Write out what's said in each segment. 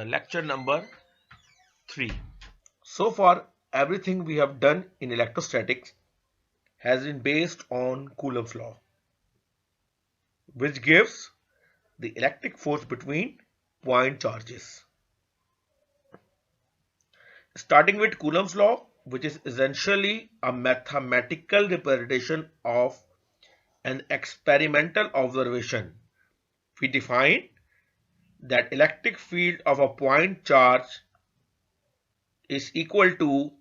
lecture number 3. So far, everything we have done in electrostatics has been based on Coulomb's law, which gives the electric force between point charges. Starting with Coulomb's law, which is essentially a mathematical representation of an experimental observation, we define that electric field of a point charge is equal to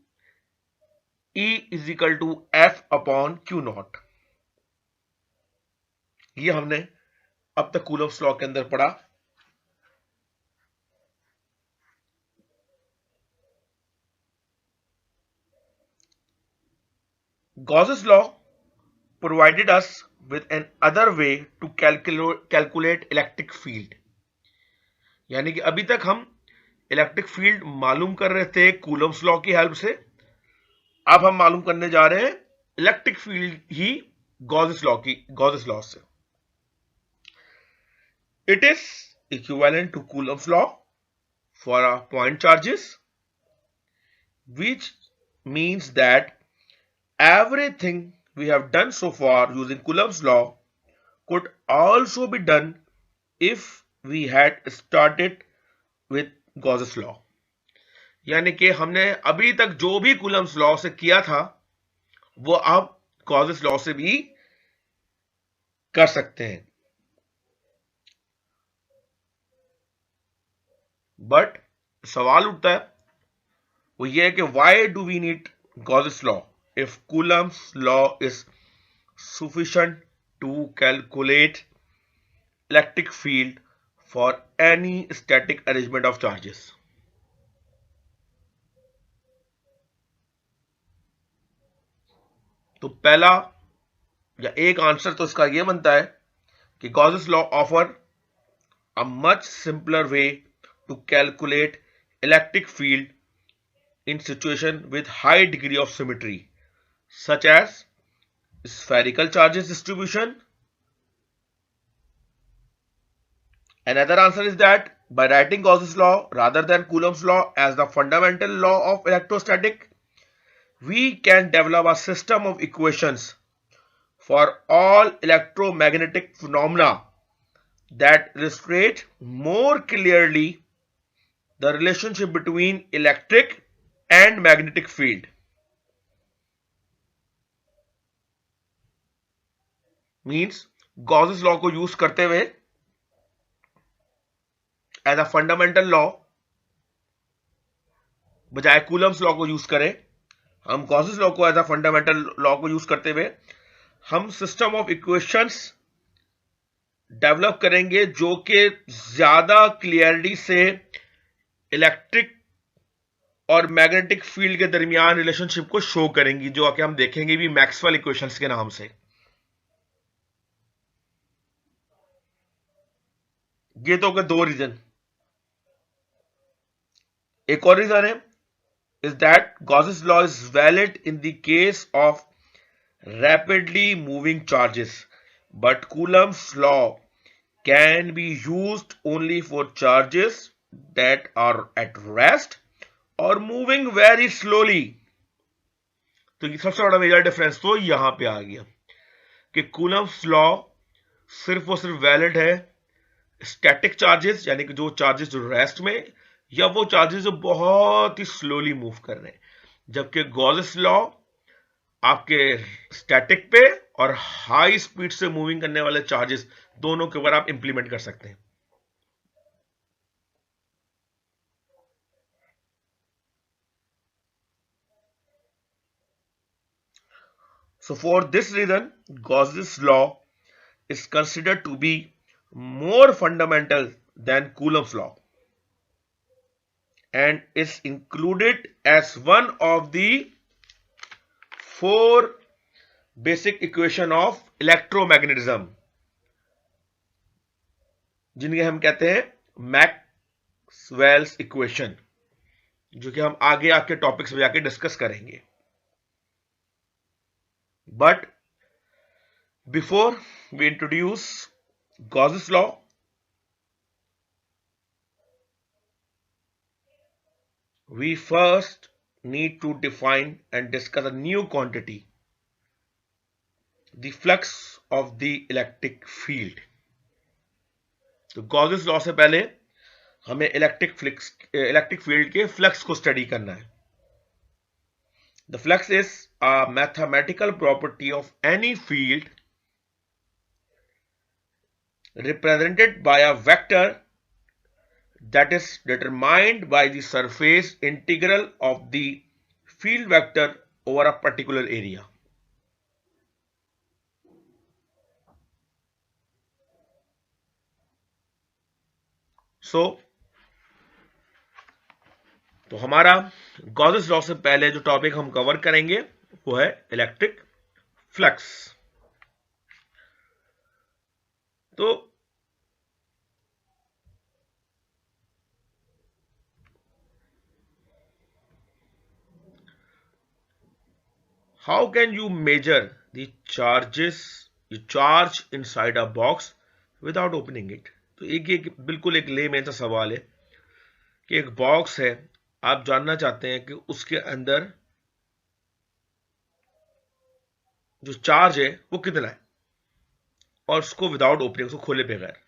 E is equal to F upon Q not. ये हमने अब तक Coulomb's law के अंदर पढ़ा. Gauss's law provided us with an other way to calculate electric field. यानी कि अभी तक हम इलेक्ट्रिक फील्ड मालूम कर रहे थे कूलम्स लॉ की हेल्प से. अब हम मालूम करने जा रहे हैं इलेक्ट्रिक फील्ड ही गॉसेस लॉ से. It is equivalent to Coulomb's law for a point charges, which means that everything we have done so far using Coulomb's law could also be done if we had started with Gauss's law. यानी कि हमने अभी तक जो भी Coulomb's law से किया था वो अब गॉसेस लॉ से भी कर सकते हैं. बट सवाल उठता है वो ये है कि why do we need Gauss's law if Coulomb's law is sufficient to calculate electric field for any static arrangement of charges. तो पहला या एक आंसर तो इसका यह बनता है कि Gauss's law offer a much simpler way to calculate electric field in situation with high degree of symmetry, such as spherical charges distribution. Another answer is that by writing Gauss's law rather than Coulomb's law as the fundamental law of electrostatic, we can develop a system of equations for all electromagnetic phenomena that illustrate more clearly the relationship between electric and magnetic field. Means Gauss's law को use करते हुए as a fundamental law बजाय Coulomb's law को use करें, हम Gauss's law को as a fundamental law को use करते हुए हम सिस्टम ऑफ इक्वेशंस डेवलप करेंगे जो कि ज्यादा क्लियरिटी से इलेक्ट्रिक और मैग्नेटिक फील्ड के दरमियान रिलेशनशिप को शो करेंगी, जो कि हम देखेंगे भी मैक्सवेल इक्वेशंस के नाम से. ये तो दो रीजन. एक और रीजन है is that Gauss's law is valid in the case of rapidly moving charges, but Coulomb's law can be used only for charges that are at rest or moving very slowly. तो ये सबसे बड़ा major difference तो यहां पे आ गया कि Coulomb's law सिर्फ और सिर्फ वैलिड है स्टैटिक चार्जेस, यानी कि जो चार्जेस जो रेस्ट में, या वो चार्जेस जो बहुत ही स्लोली मूव कर रहे हैं, जबकि गॉसेस लॉ आपके स्टैटिक पे और हाई स्पीड से मूविंग करने वाले चार्जेस दोनों के ऊपर आप इंप्लीमेंट कर सकते हैं. So for this reason, Gauss's law is considered to be more fundamental than Coulomb's law and is included as one of the four basic equation of electromagnetism, जिन्हें हम कहते हैं मैक्सवेल्स इक्वेशन, जो कि हम आगे आपके टॉपिक्स में जाके डिस्कस करेंगे. But before we introduce Gauss's law, we first need to define and discuss a new quantity, the flux of the electric field. तो गॉसेस लॉ से पहले हमें इलेक्ट्रिक फील्ड के फ्लक्स को स्टडी करना है. The flux is a mathematical property of any field represented by a vector that is determined by the surface integral of the field vector over a particular area. तो हमारा Gauss's law से पहले जो topic हम cover करेंगे वो है electric flux. तो how can you measure the charge inside a box without opening it? तो एक बिल्कुल एक लेमैन सा सवाल है कि एक बॉक्स है, आप जानना चाहते हैं कि उसके अंदर जो चार्ज है वो कितना है, और उसको विदाउट ओपनिंग, उसको खोले बगैर.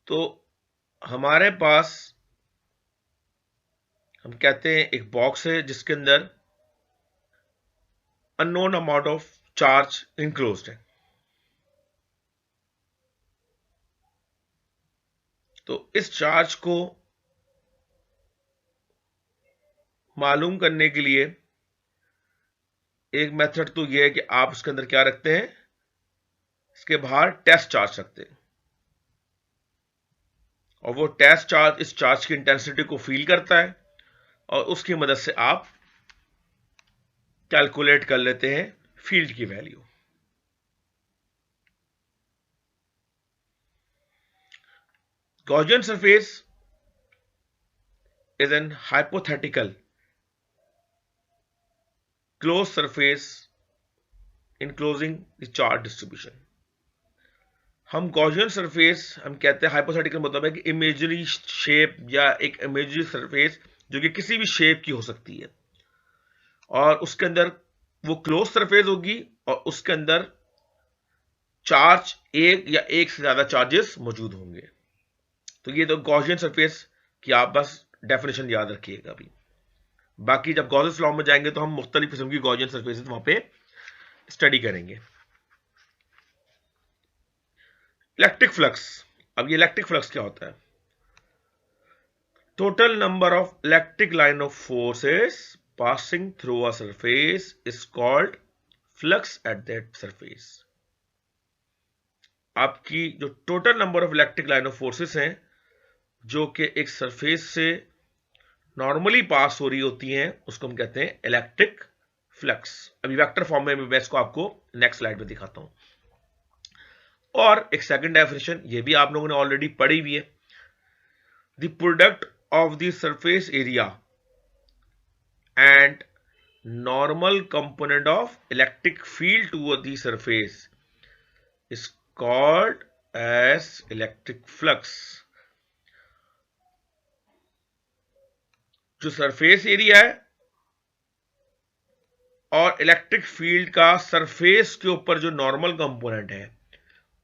तो हमारे पास हम कहते हैं एक बॉक्स है जिसके अंदर unknown amount of charge enclosed है. तो इस चार्ज को मालूम करने के लिए एक मेथड तो यह है कि आप उसके अंदर क्या रखते हैं, इसके बाहर टेस्ट चार्ज रखते हैं, और वो टेस्ट चार्ज इस चार्ज की इंटेंसिटी को फील करता है और उसकी मदद से आप कैलकुलेट कर लेते हैं फील्ड की value. Gaussian surface is an hypothetical closed surface enclosing the charge distribution. हम Gaussian surface हम कहते हैं, hypothetical मतलब है कि इमेजरी शेप या एक इमेजरी सरफेस जो कि किसी भी शेप की हो सकती है, और उसके अंदर वो क्लोज सरफेस होगी और उसके अंदर चार्ज एक या एक से ज्यादा चार्जेस मौजूद होंगे. तो ये तो गॉसियन सरफेस की आप बस डेफिनेशन याद रखिएगा. अभी बाकी जब गॉसेस लॉ में जाएंगे तो हम मुख्तलिफ किस्म की गॉसियन सरफेसेस वहां पे स्टडी करेंगे. Electric flux. अब ये इलेक्ट्रिक फ्लक्स क्या होता है? Total number of electric line of forces passing through a surface is called flux at that surface. आपकी जो total number of electric line of forces हैं जो कि एक सरफेस से नॉर्मली पास हो रही होती हैं, उसको हम कहते हैं इलेक्ट्रिक फ्लक्स. अभी वेक्टर फॉर्म में मैं इसको आपको नेक्स्ट स्लाइड में दिखाता हूं. और एक सेकंड डेफिनेशन ये भी आप लोगों ने ऑलरेडी पढ़ी हुई है, the product of the surface area and normal component of electric field toward the surface is called as electric flux. जो सरफेस एरिया है और इलेक्ट्रिक फील्ड का सरफेस के ऊपर जो नॉर्मल कंपोनेंट है,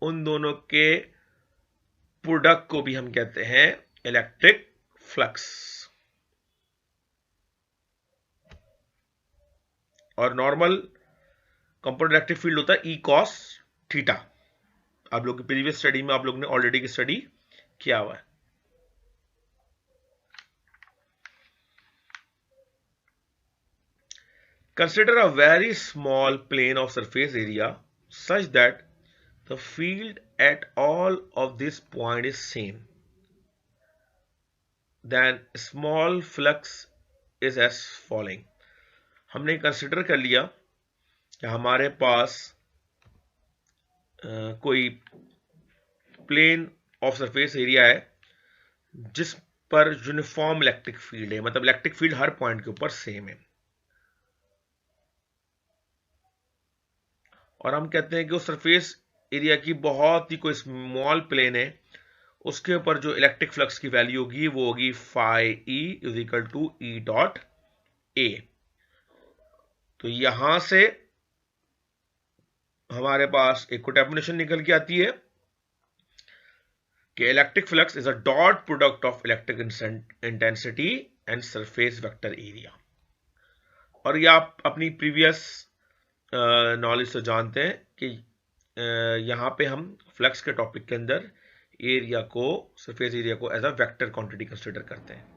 उन दोनों के प्रोडक्ट को भी हम कहते हैं इलेक्ट्रिक फ्लक्स. और नॉर्मल कंपोनेंट इलेक्ट्रिक फील्ड होता है ई कॉस थीटा. आप लोग की प्रीवियस स्टडी में आप लोग ने ऑलरेडी स्टडी किया हुआ है. Consider a very small plane of surface area such that the field at all of this point is same. Then small flux is as following. हमने कंसिडर कर लिया कि हमारे पास कोई प्लेन ऑफ सरफेस एरिया है जिस पर यूनिफॉर्म इलेक्ट्रिक फील्ड है, मतलब इलेक्ट्रिक फील्ड हर पॉइंट के ऊपर सेम है. और हम कहते हैं कि उस सरफेस एरिया की बहुत ही कोई स्मॉल प्लेन है, उसके ऊपर जो इलेक्ट्रिक फ्लक्स की वैल्यू होगी वो होगी phi E is equal to E dot A. तो यहां से हमारे पास एक डेफिनेशन निकल के आती है कि electric flux is a dot product of electric intensity and surface vector area. और ये आप अपनी प्रीवियस नॉलेज से जानते हैं कि यहां पे हम फ्लक्स के टॉपिक के अंदर एरिया को, सरफेस एरिया को as a vector quantity consider करते हैं।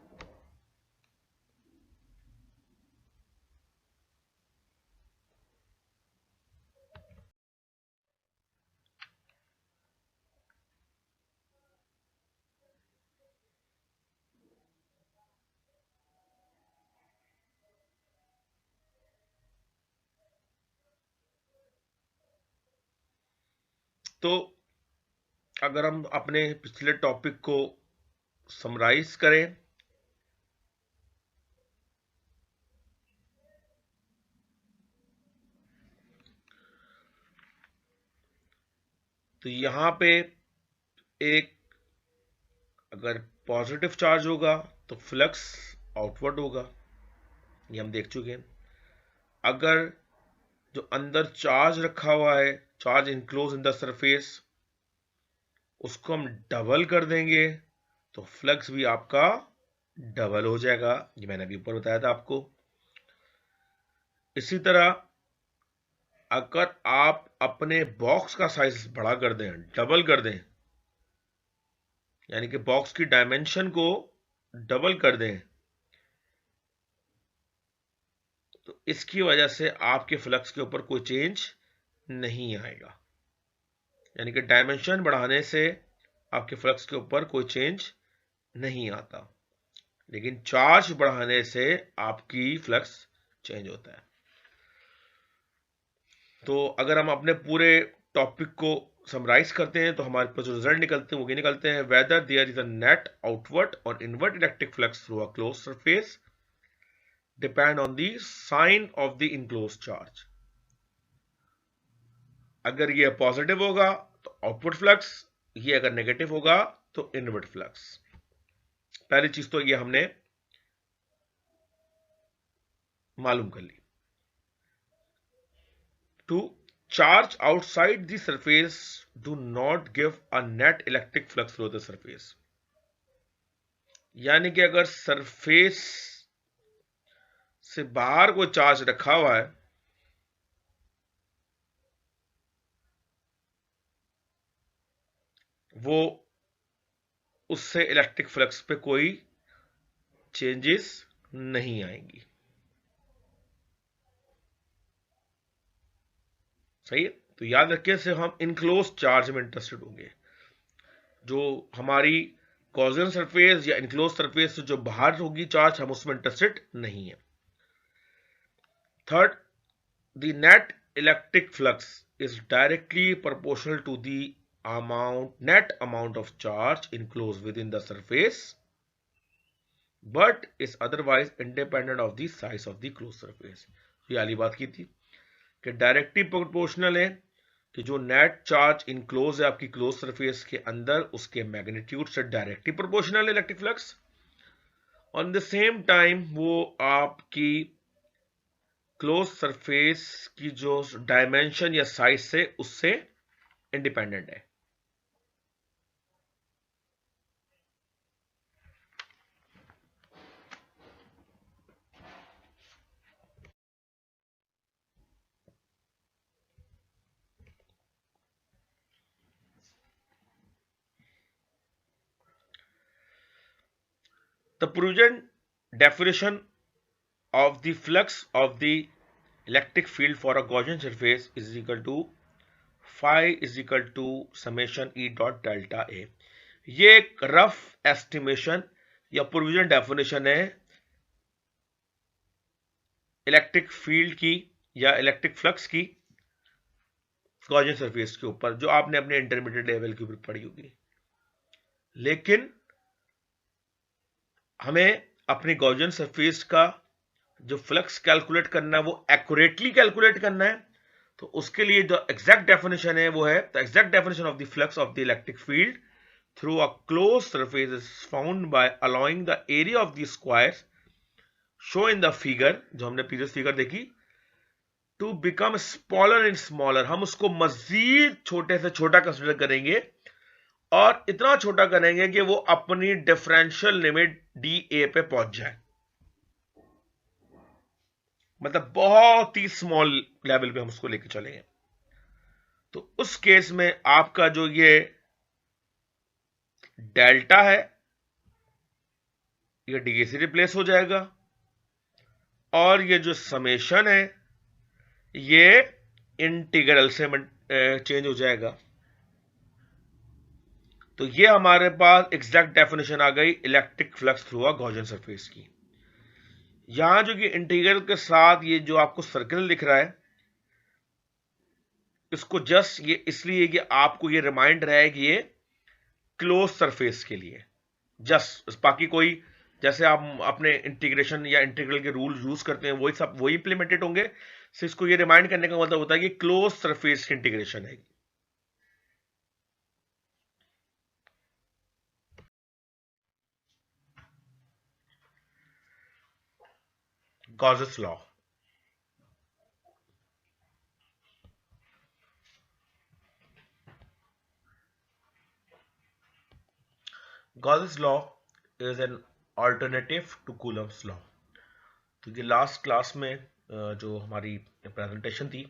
तो अगर हम अपने पिछले टॉपिक को समराइज करें तो यहां पे एक अगर पॉजिटिव चार्ज होगा तो फ्लक्स आउटवर्ड होगा, ये हम देख चुके हैं। अगर जो अंदर चार्ज रखा हुआ है, charge enclose in the surface, उसको हम डबल कर देंगे तो फ्लक्स भी आपका डबल हो जाएगा, ये मैंने अभी ऊपर बताया था आपको। इसी तरह अगर आप अपने बॉक्स का साइज बड़ा कर दें, डबल कर दें, यानी कि बॉक्स की डायमेंशन को डबल कर दें, तो इसकी वजह से आपके फ्लक्स के ऊपर कोई चेंज नहीं आएगा। यानी कि डायमेंशन बढ़ाने से आपके फ्लक्स के ऊपर कोई चेंज नहीं आता, लेकिन चार्ज बढ़ाने से आपकी फ्लक्स चेंज होता है। तो अगर हम अपने पूरे टॉपिक को समराइज करते हैं तो हमारे पास जो रिजल्ट निकलते हैं वो ये निकलते हैं, whether there is a net outward और inward electric flux through a close surface depend on the sign of the enclose charge. अगर ये पॉजिटिव होगा तो आउटपुट फ्लक्स, ये अगर नेगेटिव होगा तो इनवर्ट फ्लक्स। पहली चीज तो ये हमने मालूम कर ली। Two charge outside the surface do not give a net electric flux through the surface. यानी कि अगर सरफेस से बाहर कोई चार्ज रखा हुआ है वो उससे इलेक्ट्रिक फ्लक्स पे कोई चेंजेस नहीं आएंगी। सही है? तो याद रखिए से हम इनक्लोज चार्ज में इंटरेस्टेड होंगे। जो हमारी गॉसियन सरफेस या इनक्लोज सरफेस से जो बाहर होगी चार्ज, हम उसमें इंटरेस्टेड नहीं है। Third, the net electric flux is directly proportional to the net amount of charge enclosed within the surface but is otherwise independent of the size of the closed surface। ये वाली बात की थी कि डायरेक्टली प्रोपोर्शनल है कि जो net charge enclose है आपकी क्लोज सरफेस के अंदर, उसके मैग्नीट्यूड से directly proportional electric flux. On the same time वो आपकी क्लोज सरफेस की जो डायमेंशन या साइज से उससे इंडिपेंडेंट है। The present definition of the flux of the electric field for a Gaussian surface is equal to phi is equal to summation E dot delta A। ये एक rough estimation या provision definition है electric field की या electric flux की Gaussian surface के ऊपर, जो आपने अपने इंटरमीडिएट लेवल के ऊपर पढ़ी होगी। लेकिन हमें अपनी गॉसियन सरफेस का जो फ्लक्स कैलकुलेट करना है वो एक्यूरेटली कैलकुलेट करना है। तो उसके लिए जो एग्जैक्ट डेफिनेशन है वो है the exact definition of the flux of the electric field through a closed surface is found by allowing the area of the squares shown in the figure, जो हमने previous figure देखी, to become smaller and smaller. हम उसको मजीद छोटे से छोटा consider करेंगे और इतना छोटा करेंगे कि वो अपनी डिफरेंशियल लिमिट DA पे पहुंच जाए, मतलब बहुत ही स्मॉल लेवल पे हम उसको लेके चलेंगे। तो उस केस में आपका जो ये डेल्टा है ये DA से रिप्लेस हो जाएगा और ये जो समेशन है ये इंटीग्रल से चेंज हो जाएगा। तो ये हमारे पास एग्जैक्ट डेफिनेशन आ गई इलेक्ट्रिक फ्लक्स थ्रू अ गॉसियन सरफेस की। यहां जो कि इंटीग्रल के साथ ये जो आपको सर्कल दिख रहा है, इसको जस्ट ये इसलिए कि आपको ये रिमाइंड रहे कि ये क्लोज सरफेस के लिए, जस्ट बाकी कोई जैसे आप अपने इंटीग्रेशन या इंटीग्रल के रूल यूज करते हैं वही सब वही इंप्लीमेंटेड होंगे। सो इसको ये रिमाइंड करने का मतलब होता है कि क्लोज सरफेस की इंटीग्रेशन है। Gauss's law, Gauss's law is an alternative to Coulomb's law. तो ये लास्ट क्लास में जो हमारी प्रेजेंटेशन थी,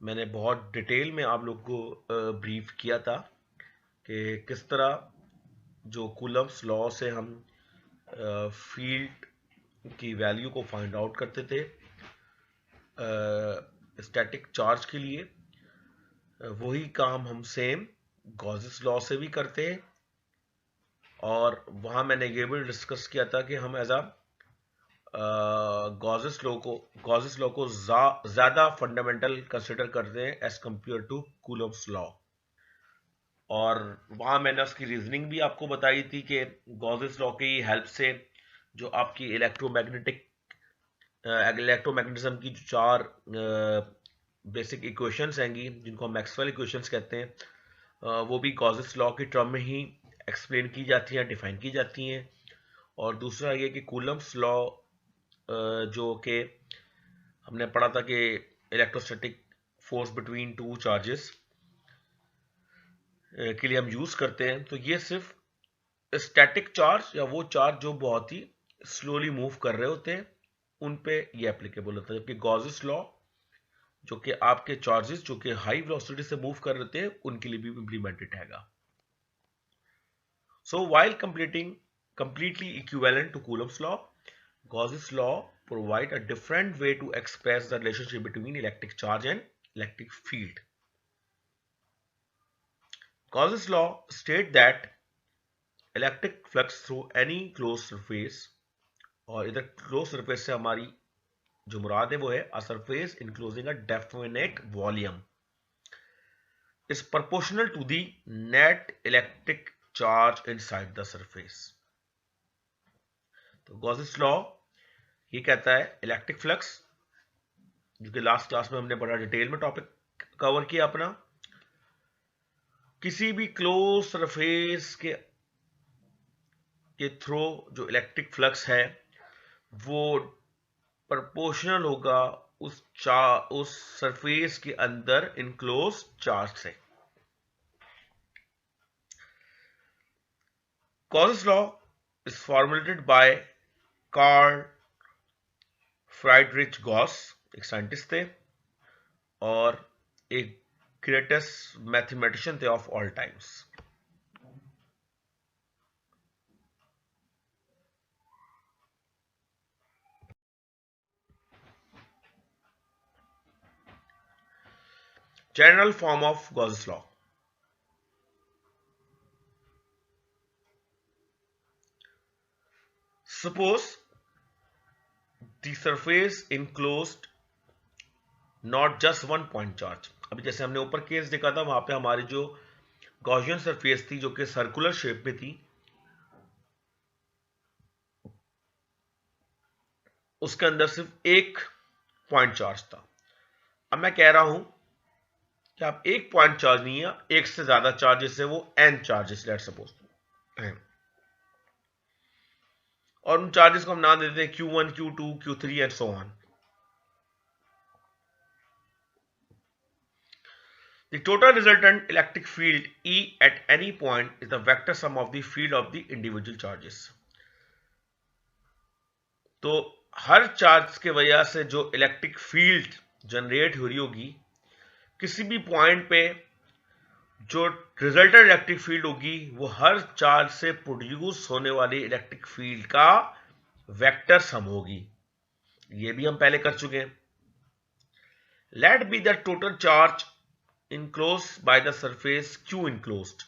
मैंने बहुत डिटेल में आप लोग को ब्रीफ किया था कि किस तरह जो कूलम्स लॉ से हम फील्ड की वैल्यू को फाइंड आउट करते थे स्टैटिक चार्ज के लिए, वही काम हम सेम गॉसेस लॉ से भी करते हैं। और वहां मैंने ये भी डिस्कस किया था कि हम एज अ गॉसेस लॉ को ज्यादा फंडामेंटल कंसिडर करते हैं as compare to Coulomb's law. और वहां मैंने उसकी रीजनिंग भी आपको बताई थी कि गॉसेस लॉ की हेल्प से जो आपकी इलेक्ट्रोमैग्नेटिज्म की जो चार बेसिक इक्वेशंस हैंगी, जिनको हम मैक्सवेल इक्वेशंस कहते हैं, वो भी गॉसेस लॉ की टर्म में ही एक्सप्लेन की जाती हैं, डिफाइन की जाती हैं। और दूसरा ये कि कूलम्स लॉ जो कि हमने पढ़ा था कि electrostatic force between two charges के लिए हम यूज करते हैं। तो ये सिर्फ स्टैटिक चार्ज या वो चार्ज जो बहुत ही स्लोली मूव कर रहे होते हैं उन पे ये एप्लीकेबल होता है, जबकि गॉसेस लॉ जो कि आपके चार्जेस जो कि हाई वेलोसिटी से मूव कर रहे होते हैं उनके लिए भी इंप्लीमेंटेड हैगा। सो while completely equivalent to Coulomb's law, Gauss's law provide a different way to express the relationship between electric charge and electric field. Gauss's law state that electric flux through any closed surface, और इधर closed surface से हमारी जो मुराद है वो है a surface enclosing a definite volume is proportional to the net electric charge inside the surface. तो Gauss's law ये कहता है इलेक्ट्रिक फ्लक्स, जो कि लास्ट क्लास में हमने बड़ा डिटेल में टॉपिक कवर किया अपना, किसी भी क्लोज सरफेस के थ्रू जो इलेक्ट्रिक फ्लक्स है वो प्रोपोर्शनल होगा उस सरफेस के अंदर इनक्लोज चार्ज से। Gauss's law is formulated by Carl Friedrich Gauss, एक साइंटिस्ट थे और एक ग्रेटेस्ट मैथमेटिशियन थे of all times. General form of Gauss's law. Suppose the surface enclosed not just one point charge। अभी जैसे हमने ऊपर केस देखा था वहां पे हमारी जो गॉसियन सरफेस थी जो कि सर्कुलर शेप में थी, उसके अंदर सिर्फ एक पॉइंट चार्ज था। अब मैं कह रहा हूं कि आप एक पॉइंट चार्ज नहीं है, एक से ज्यादा चार्जेस है, वो n चार्जेस लेट सपोज। और उन चार्जेस को हम नाम देते हैं Q1, Q2, Q3 and so on. The total resultant electric field E at any point is the vector sum of the field of the individual charges. तो हर charge के वजह से जो इलेक्ट्रिक फील्ड जनरेट हो रही होगी किसी भी पॉइंट पे, जो रिजल्टेंट इलेक्ट्रिक फील्ड होगी वो हर चार्ज से प्रोड्यूस होने वाली इलेक्ट्रिक फील्ड का वेक्टर सम होगी. ये भी हम पहले कर चुके हैं. Let be the total charge enclosed by the surface Q enclosed.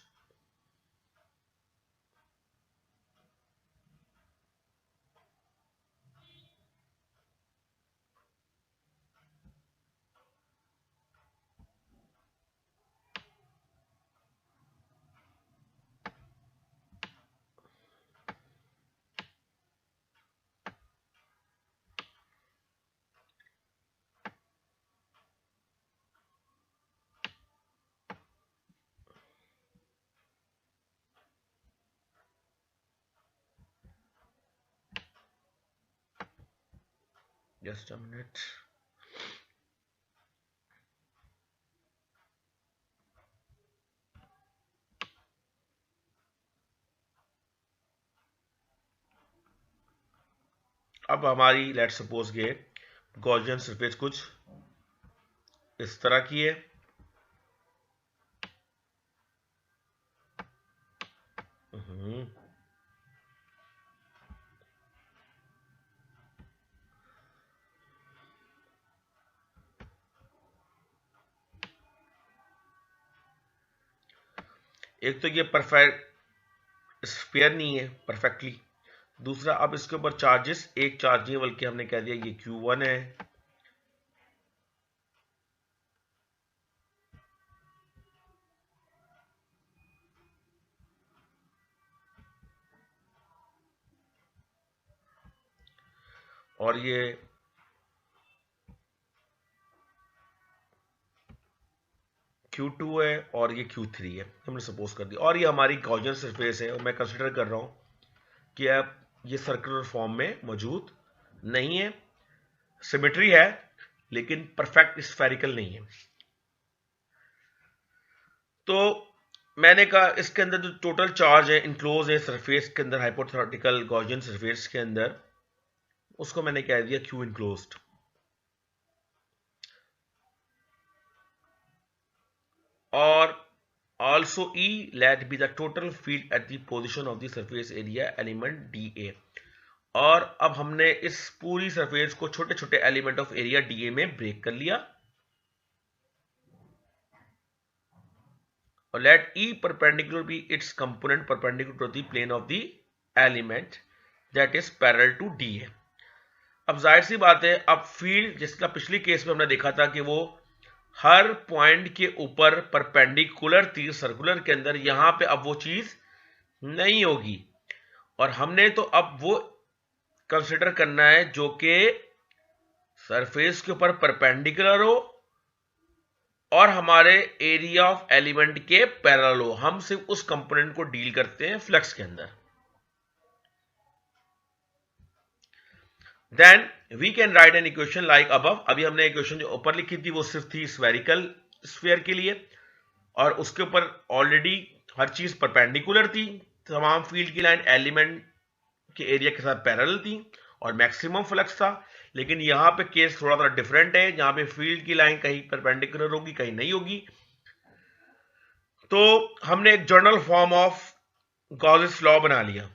Just a minute. अब हमारी लेट सपोज के गॉसियन सरफेस कुछ इस तरह की है. एक तो ये परफेक्ट स्फीयर नहीं है परफेक्टली. दूसरा, अब इसके ऊपर चार्जेस एक चार्ज नहीं है बल्कि हमने कह दिया ये Q1 है, और ये Q2 है और ये Q3 है. हमने सपोज कर दिया. और ये हमारी गॉसियन सरफेस है और मैं कंसिडर कर रहा हूं कि अब ये सर्कुलर फॉर्म में मौजूद नहीं है. सिमेट्री है लेकिन परफेक्ट स्फेरिकल नहीं है. तो मैंने कहा इसके अंदर जो टोटल चार्ज है इनक्लोज है सरफेस के अंदर, हाइपोथेटिकल गॉसियन सरफेस के अंदर, उसको मैंने कह दिया Q इनक्लोज्ड. और also E let be the total field at the position of the surface area element dA. और अब हमने इस पूरी सरफेस को छोटे छोटे एलिमेंट ऑफ एरिया dA में ब्रेक कर लिया. और let E perpendicular be its component perpendicular to the plane of the element that is parallel to dA. अब जाहिर सी बात है, अब फील्ड जिसका पिछली केस में हमने देखा था कि वो हर पॉइंट के ऊपर परपेंडिकुलर थी सर्कुलर के अंदर, यहां पे अब वो चीज नहीं होगी. और हमने तो अब वो कंसिडर करना है जो कि सरफेस के ऊपर परपेंडिकुलर हो और हमारे एरिया ऑफ एलिमेंट के पैरेलल हो. हम सिर्फ उस कंपोनेंट को डील करते हैं फ्लक्स के अंदर. Then we can write an equation like above. अभी हमने इक्वेशन जो ऊपर लिखी थी वो सिर्फ थी स्फेरिकल स्फीयर के लिए, और उसके ऊपर ऑलरेडी हर चीज परपेंडिकुलर थी. तमाम फील्ड की लाइन एलिमेंट के एरिया के साथ पैरेलल थी और मैक्सिमम फ्लक्स था. लेकिन यहां पे केस थोड़ा सा डिफरेंट है, जहां पे फील्ड की लाइन कहीं परपेंडिकुलर होगी कहीं नहीं होगी. तो हमने एक general form of Gauss's law बना लिया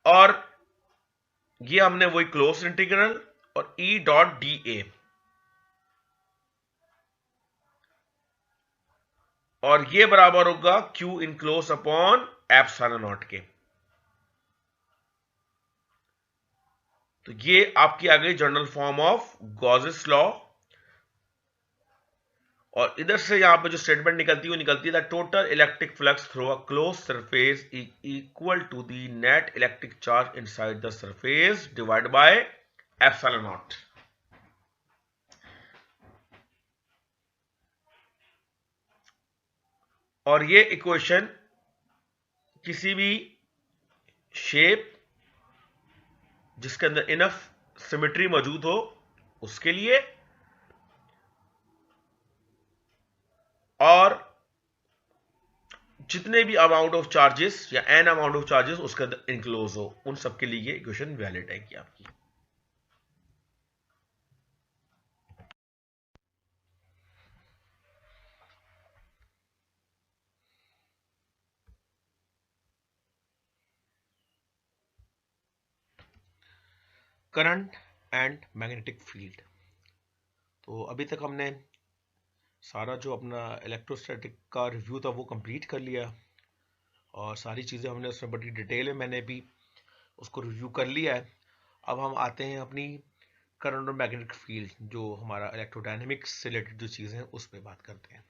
और ये हमने वही क्लोज इंटीग्रल और E डॉट डी ए, और ये बराबर होगा Q enclose upon epsilon not के. तो ये आपकी आ गई general form of Gauss's law. और इधर से यहां पे जो स्टेटमेंट निकलती है वो निकलती है the total electric flux through a close surface is equal to the net electric charge inside the surface divide by epsilon naught. और ये इक्वेशन किसी भी शेप जिसके अंदर इनफ सिमेट्री मौजूद हो उसके लिए, और जितने भी अमाउंट ऑफ चार्जेस या एन अमाउंट ऑफ चार्जेस उसके अंदर इनक्लोज हो, उन सबके लिए ये इक्वेशन वैलिड है कि आपकी। Current and magnetic field. तो अभी तक हमने सारा जो अपना इलेक्ट्रोस्टैटिक का रिव्यू था वो कंप्लीट कर लिया, और सारी चीज़ें हमने उसमें बड़ी डिटेल में मैंने भी उसको रिव्यू कर लिया है। अब हम आते हैं अपनी करंट और मैग्नेटिक फील्ड, जो हमारा इलेक्ट्रोडायनेमिक्स से रिलेटेड जो चीज़ें हैं उस पर बात करते हैं।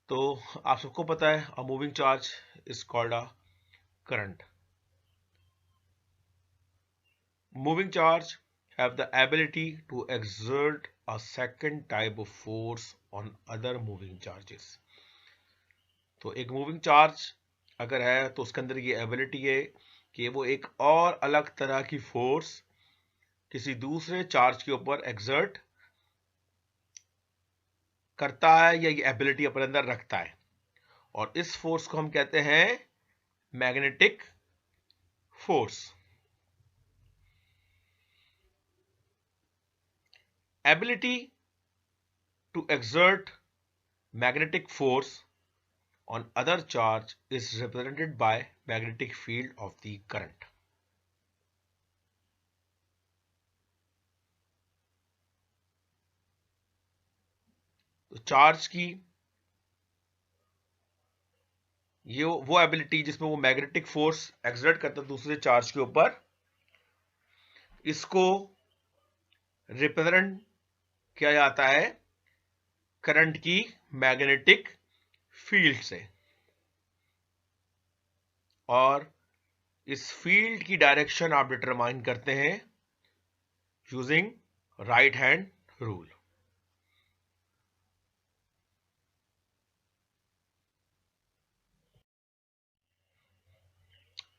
तो आप सबको पता है a moving charge is called a current. Moving charge have the ability to exert a second type of force on other moving charges. तो एक मूविंग चार्ज अगर है तो उसके अंदर ये एबिलिटी है कि वो एक और अलग तरह की फोर्स किसी दूसरे चार्ज के ऊपर एक्सर्ट करता है, या ये एबिलिटी अपने अंदर रखता है, और इस फोर्स को हम कहते हैं magnetic force. Ability to exert magnetic force on other charge is represented by magnetic field of the current. तो चार्ज की ये वो एबिलिटी जिसमें वो मैग्नेटिक फोर्स एक्सर्ट करता है दूसरे चार्ज के ऊपर, इसको रिप्रेजेंट किया जाता है करंट की मैग्नेटिक फील्ड से, और इस फील्ड की डायरेक्शन आप डिटरमाइन करते हैं using right hand rule.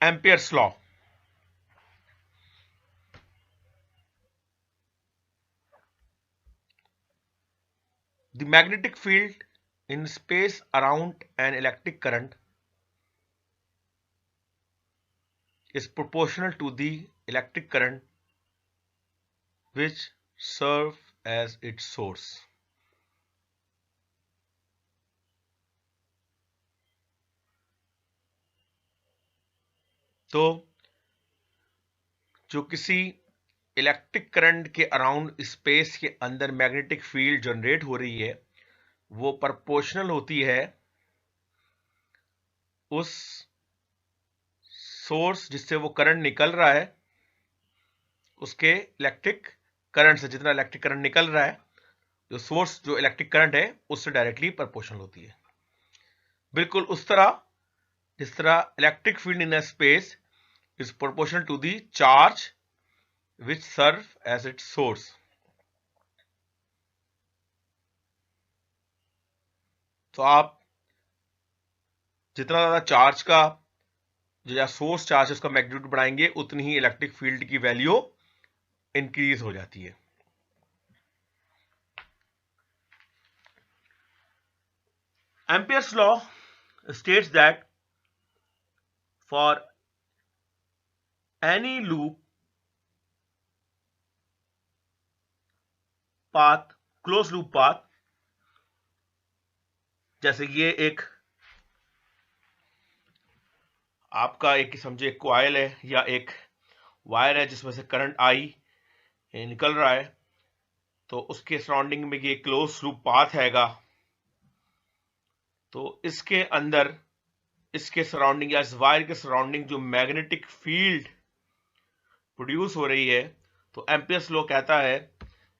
Ampere's law. The magnetic field in space around an electric current is proportional to the electric current which serves as its source. तो जो किसी इलेक्ट्रिक करंट के around space के अंदर magnetic field generate हो रही है, वो प्रोपोर्शनल होती है उस सोर्स जिससे वो करंट निकल रहा है, उसके इलेक्ट्रिक करंट से जितना इलेक्ट्रिक करंट निकल रहा है, जो सोर्स जो इलेक्ट्रिक करंट है उससे डायरेक्टली प्रोपोर्शनल होती है। बिल्कुल उस तरह जिस तरह electric field in a space is proportional to the charge which serve as its source. तो आप जितना ज्यादा चार्ज का जो सोर्स चार्ज है उसका मैग्नीट्यूड बढ़ाएंगे, उतनी ही इलेक्ट्रिक फील्ड की वैल्यू इंक्रीज हो जाती है। Ampere's law states that for any loop path, closed loop path, जैसे ये एक आपका एक समझे कॉइल है या एक वायर है जिसमें से करंट आई निकल रहा है, तो उसके सराउंडिंग में ये क्लोज लूप पाथ हैगा, तो इसके अंदर इसके सराउंडिंग या इस वायर के सराउंडिंग जो मैग्नेटिक फील्ड प्रोड्यूस हो रही है, तो एम्पियर्स लॉ कहता है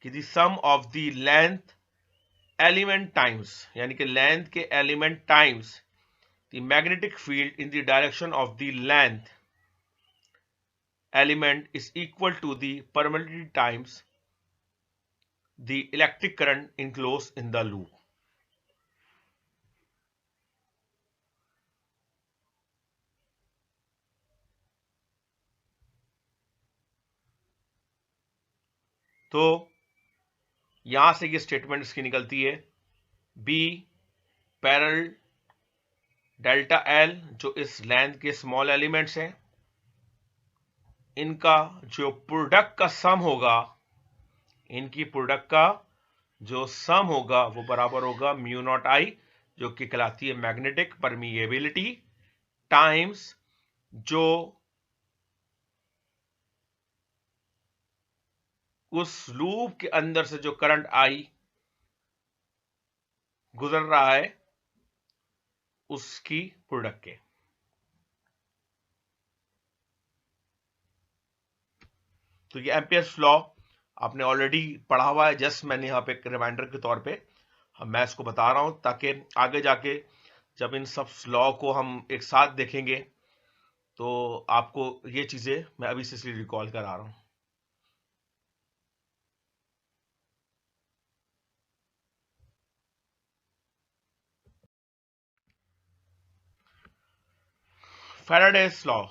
कि the sum of the length element times, यानी कि लेंथ के element times the magnetic field in the direction of the length element is equal to the permittivity times the electric current enclosed in the loop. तो यहां से ये statement इसकी निकलती है, बी पैरेलल डेल्टा एल, जो इस लेंथ के स्मॉल एलिमेंट्स हैं, इनका जो प्रोडक्ट का सम होगा, इनकी प्रोडक्ट का जो सम होगा वो बराबर होगा म्यू नॉट आई, जो कि कहलाती है मैग्नेटिक परमिएबिलिटी, टाइम्स जो उस लूप के अंदर से जो करंट आई गुजर रहा है उसकी प्रोडक्ट के। तो ये एम्पियर्स लॉ आपने ऑलरेडी पढ़ा हुआ है, जस्ट मैंने यहाँ पे एक रिमाइंडर के तौर पे मैं इसको बता रहा हूं, ताकि आगे जाके जब इन सब लॉ को हम एक साथ देखेंगे तो आपको ये चीजें मैं अभी से इसलिए रिकॉल करा रहा हूं। Faraday's law.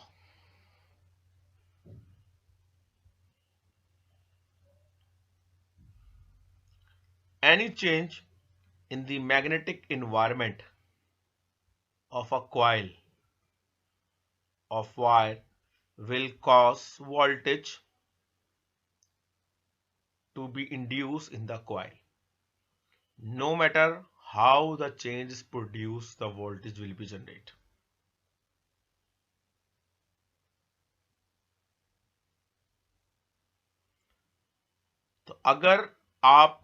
Any change in the magnetic environment of a coil of wire will cause voltage to be induced in the coil. No matter how the change is produced, the voltage will be generated. तो अगर आप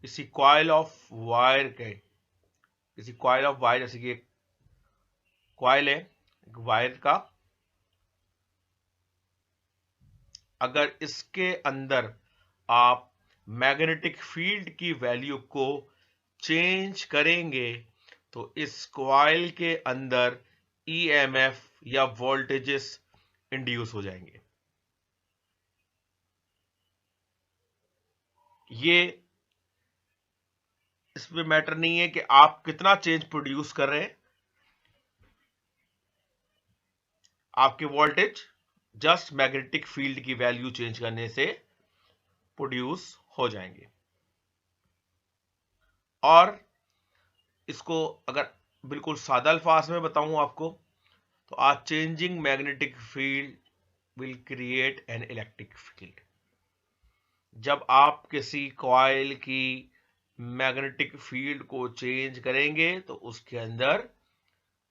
किसी coil of wire जैसे कि एक coil है एक wire का, अगर इसके अंदर आप मैग्नेटिक फील्ड की वैल्यू को चेंज करेंगे तो इस कॉइल के अंदर ईएमएफ या वोल्टेजेस इंड्यूस हो जाएंगे। ये इसमें मैटर नहीं है कि आप कितना चेंज प्रोड्यूस कर रहे हैं, आपके वोल्टेज जस्ट मैग्नेटिक फील्ड की वैल्यू चेंज करने से प्रोड्यूस हो जाएंगे। और इसको अगर बिल्कुल सादा अल्फाज में बताऊं आपको, तो आज changing magnetic field will create an electric field. जब आप किसी कॉइल की मैग्नेटिक फील्ड को चेंज करेंगे तो उसके अंदर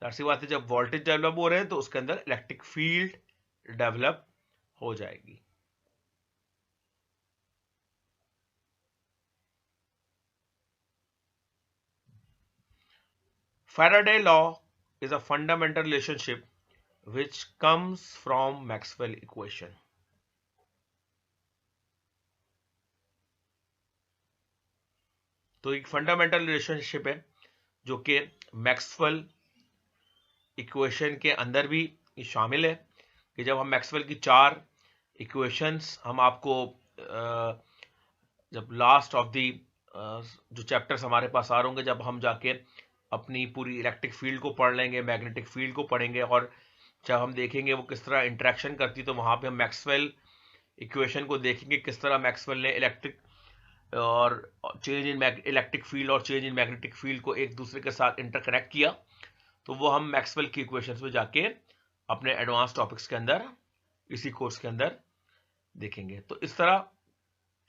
सी बात है, जब वोल्टेज डेवलप हो रहे हैं तो उसके अंदर इलेक्ट्रिक फील्ड डेवलप हो जाएगी। Faraday law is a fundamental relationship which comes from Maxwell equation. तो एक फंडामेंटल रिलेशनशिप है जो कि मैक्सवेल इक्वेशन के अंदर भी शामिल है, कि जब हम मैक्सवेल की 4 इक्वेशंस हम आपको जब लास्ट ऑफ दी जो चैप्टर्स हमारे पास आ रहे होंगे, जब हम जाके अपनी पूरी इलेक्ट्रिक फील्ड को पढ़ लेंगे, मैग्नेटिक फील्ड को पढ़ेंगे, और जब हम देखेंगे वो किस तरह इंटरेक्शन करती, तो वहां पे हम मैक्सवेल इक्वेशन को देखेंगे, किस तरह मैक्सवेल ने इलेक्ट्रिक और चेंज इन इलेक्ट्रिक फील्ड और चेंज इन मैग्नेटिक फील्ड को एक दूसरे के साथ इंटरकनेक्ट किया। तो वो हम मैक्सवेल की इक्वेशंस में जाके अपने एडवांस टॉपिक्स के अंदर इसी कोर्स के अंदर देखेंगे। तो इस तरह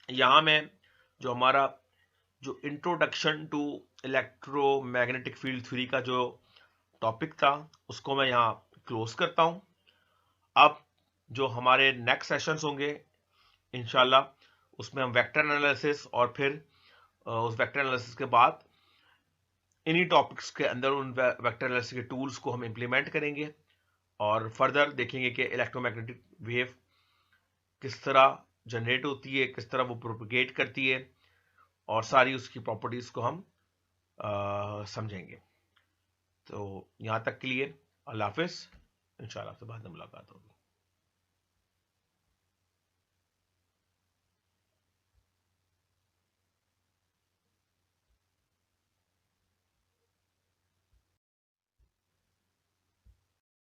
यहां में जो हमारा जो introduction to electromagnetic field theory का जो टॉपिक था उसको मैं यहाँ क्लोज करता हूं। अब जो हमारे नेक्स्ट सेशंस होंगे इंशाल्लाह, उसमें हम वेक्टर एनालिसिस और फिर उस वेक्टर एनालिसिस के बाद इन्हीं टॉपिक्स के अंदर उन वेक्टर एनालिसिस के टूल्स को हम इंप्लीमेंट करेंगे और फर्दर देखेंगे कि इलेक्ट्रोमैग्नेटिक वेव किस तरह जनरेट होती है, किस तरह वो प्रोपगेट करती है, और सारी उसकी प्रॉपर्टीज को हम समझेंगे। तो यहां तक के लिए अल्लाह हाफिज, इंशाल्लाह से बाद में मुलाकात होगी।